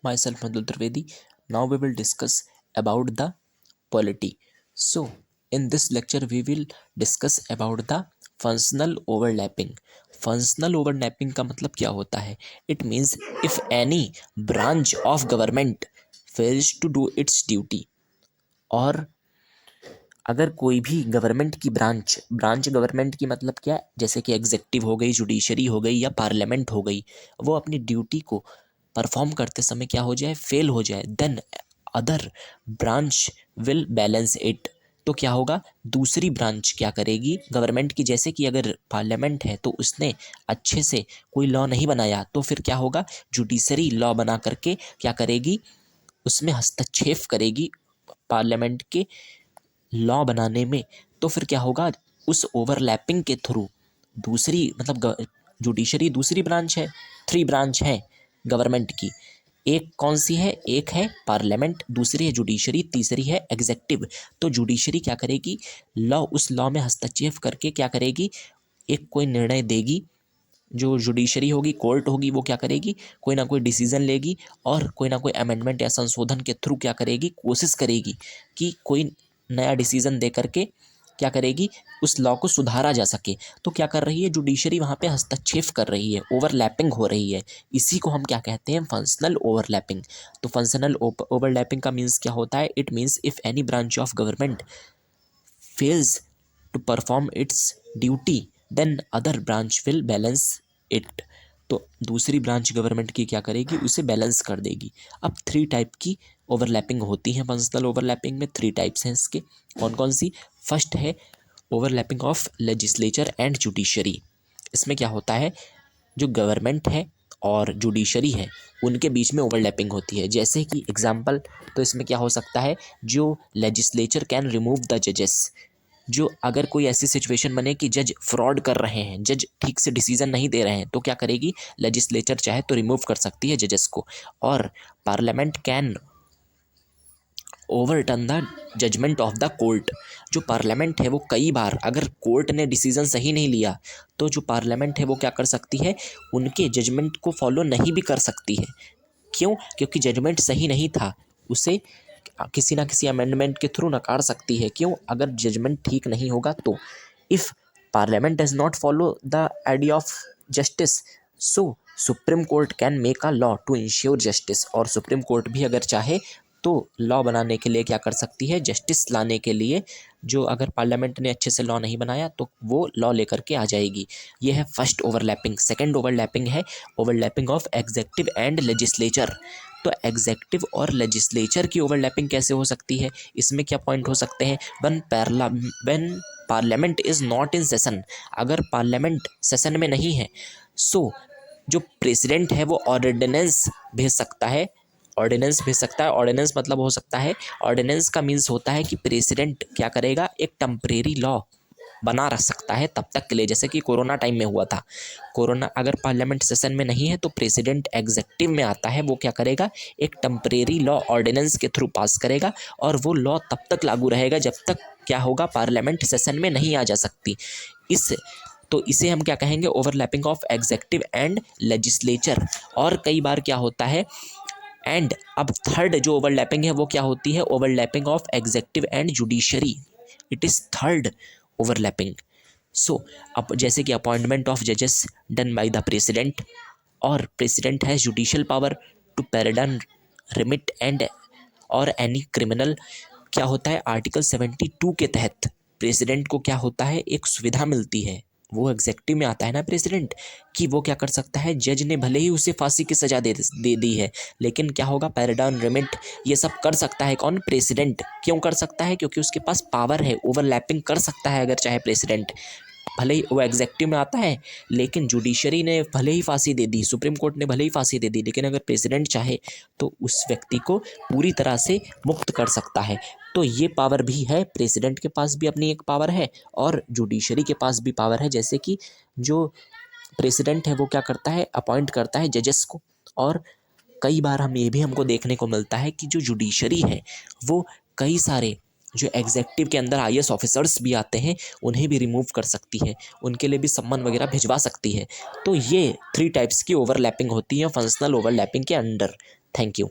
Myself Madhul Trivedi. Now we will discuss about the polity. So, in this lecture, we will discuss about the functional overlapping. Functional overlapping का मतलब क्या होता है? It means if any branch of government fails to do its duty, और अगर कोई भी government की ब्रांच गवर्नमेंट की मतलब क्या है, जैसे कि एग्जेक्टिव हो गई, जुडिशरी हो गई या पार्लियामेंट हो गई, वो अपनी ड्यूटी को परफॉर्म करते समय क्या हो जाए, फेल हो जाए, then other branch will balance it. तो क्या होगा, दूसरी ब्रांच क्या करेगी गवर्नमेंट की, जैसे कि अगर पार्लियामेंट है तो उसने अच्छे से कोई लॉ नहीं बनाया, तो फिर क्या होगा, जुडिशरी लॉ बना करके क्या करेगी, उसमें हस्तक्षेप करेगी पार्लियामेंट के लॉ बनाने में। तो फिर क्या होगा, उस ओवरलैपिंग के थ्रू दूसरी मतलब जुडिशरी दूसरी ब्रांच है, थ्री ब्रांच है गवर्नमेंट की। एक कौन सी है, एक है पार्लियामेंट, दूसरी है जुडिशरी, तीसरी है एग्जेक्टिव। तो जुडिशरी क्या करेगी, लॉ उस लॉ में हस्तक्षेप करके क्या करेगी, एक कोई निर्णय देगी। जो जुडिशरी होगी, कोर्ट होगी, वो क्या करेगी, कोई ना कोई डिसीजन लेगी और कोई ना कोई अमेंडमेंट या संशोधन के थ्रू क्या करेगी, कोशिश करेगी कि कोई नया डिसीजन दे करके क्या करेगी, उस लॉ को सुधारा जा सके। तो क्या कर रही है जुडिशरी, वहाँ पे हस्तक्षेप कर रही है, ओवरलैपिंग हो रही है। इसी को हम क्या कहते हैं, फंक्शनल ओवरलैपिंग। तो फंक्शनल ओवरलैपिंग का मीन्स क्या होता है, it means if any branch of government fails to perform its duty then other branch will balance it। तो दूसरी ब्रांच गवर्नमेंट की क्या करेगी, उसे बैलेंस कर देगी। अब थ्री टाइप की ओवरलैपिंग होती है फंक्शनल ओवरलैपिंग में, थ्री टाइप्स हैं इसके। कौन कौन सी? फर्स्ट है overlapping of legislature and judiciary. इसमें क्या होता है, जो गवर्नमेंट है और जुडिशरी है उनके बीच में ओवरलैपिंग होती है। जैसे कि एग्जांपल, तो इसमें क्या हो सकता है, जो लेजिस्लेचर कैन रिमूव द जजेस। जो अगर कोई ऐसी सिचुएशन बने कि जज फ्रॉड कर रहे हैं, जज ठीक से डिसीजन नहीं दे रहे हैं, तो क्या करेगी, लेजिस्लेचर चाहे तो रिमूव कर सकती है जजेस को। और parliament can overturn the judgement of the court. जो पार्लियामेंट है वो कई बार अगर कोर्ट ने डिसीजन सही नहीं लिया, तो जो पार्लियामेंट है वो क्या कर सकती है, उनके जजमेंट को फॉलो नहीं भी कर सकती है। क्यों? क्योंकि जजमेंट सही नहीं था, उसे किसी ना किसी अमेंडमेंट के थ्रू नकार सकती है। क्यों? अगर जजमेंट ठीक नहीं होगा तो। If parliament does not follow the idea of justice, so supreme court can make a law to ensure justice. और सुप्रीम कोर्ट भी अगर चाहे तो लॉ बनाने के लिए क्या कर सकती है, जस्टिस लाने के लिए। जो अगर पार्लियामेंट ने अच्छे से लॉ नहीं बनाया तो वो लॉ लेकर के आ जाएगी। ये है फर्स्ट ओवरलैपिंग। सेकंड ओवरलैपिंग है overlapping of executive and legislature. तो एग्जेक्टिव और लेजिस्लेचर की ओवरलैपिंग कैसे हो सकती है, इसमें क्या पॉइंट हो सकते हैं, when parliament is not in session. अगर पार्लियामेंट सेशन में नहीं है, सो जो प्रेसिडेंट है वो ऑर्डिनेंस भेज सकता है। ऑर्डिनेंस भेज सकता है, ऑर्डिनेंस मतलब हो सकता है, ऑर्डिनेंस का मीन्स होता है कि प्रेसिडेंट क्या करेगा, एक टेम्परेरी लॉ बना रख सकता है तब तक के लिए। जैसे कि कोरोना टाइम में हुआ था, कोरोना अगर पार्लियामेंट सेशन में नहीं है तो प्रेसिडेंट एग्जेक्टिव में आता है, वो क्या करेगा, एक टेम्परेरी लॉ ऑर्डिनेंस के थ्रू पास करेगा और वो लॉ तब तक लागू रहेगा जब तक क्या होगा, पार्लियामेंट सेशन में नहीं आ जा सकती। इस तो इसे हम क्या कहेंगे, overlapping of executive and legislature. और कई बार क्या होता है, एंड अब थर्ड जो ओवरलैपिंग है वो क्या होती है, overlapping of executive and judiciary. It is third overlapping. So अब जैसे कि अपॉइंटमेंट ऑफ जजेस डन बाय द प्रेसिडेंट, और president has judicial power to pardon, remit and और एनी क्रिमिनल। क्या होता है, आर्टिकल 72 के तहत प्रेसिडेंट को क्या होता है, एक सुविधा मिलती है। वो एग्जेक्टिव में आता है ना प्रेसिडेंट, कि वो क्या कर सकता है, जज ने भले ही उसे फांसी की सज़ा दे दी है, लेकिन क्या होगा, पैरडन, रिमिट, ये सब कर सकता है कौन, प्रेसिडेंट। क्यों कर सकता है, क्योंकि उसके पास पावर है, ओवरलैपिंग कर सकता है अगर चाहे प्रेसिडेंट। भले ही वो एग्जेक्टिव में आता है, लेकिन जुडिशरी ने भले ही फांसी दे दी, सुप्रीम कोर्ट ने भले ही फांसी दे दी, लेकिन अगर प्रेसिडेंट चाहे तो उस व्यक्ति को पूरी तरह से मुक्त कर सकता है। तो ये पावर भी है, प्रेसिडेंट के पास भी अपनी एक पावर है और जुडिशरी के पास भी पावर है। जैसे कि जो प्रेसिडेंट है वो क्या करता है, अपॉइंट करता है जजेस को। और कई बार हम ये भी हमको देखने को मिलता है कि जो जुडिशरी है वो कई सारे जो एग्जेक्टिव के अंदर आईएएस ऑफिसर्स भी आते हैं उन्हें भी रिमूव कर सकती है, उनके लिए भी सम्मन वगैरह भिजवा सकती है। तो ये थ्री टाइप्स की ओवरलैपिंग होती है फंक्शनल ओवरलैपिंग के अंडर। Thank you.